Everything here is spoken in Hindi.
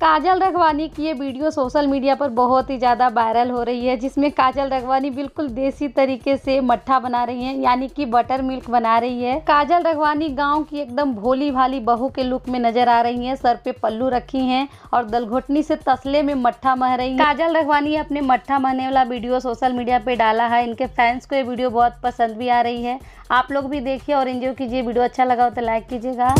काजल राघवानी की ये वीडियो सोशल मीडिया पर बहुत ही ज़्यादा वायरल हो रही है, जिसमें काजल राघवानी बिल्कुल देसी तरीके से मट्ठा बना रही हैं, यानी कि बटर मिल्क बना रही है। काजल राघवानी गांव की एकदम भोली भाली बहू के लुक में नजर आ रही हैं। सर पे पल्लू रखी हैं और दलघोटनी से तसले में मट्ठा मह रही हैं। काजल राघवानी अपने मट्ठा महने वाला वीडियो सोशल मीडिया पे डाला है। इनके फैंस को ये वीडियो बहुत पसंद भी आ रही है। आप लोग भी देखिए और एंजॉय कीजिए। वीडियो अच्छा लगा हो तो लाइक कीजिएगा।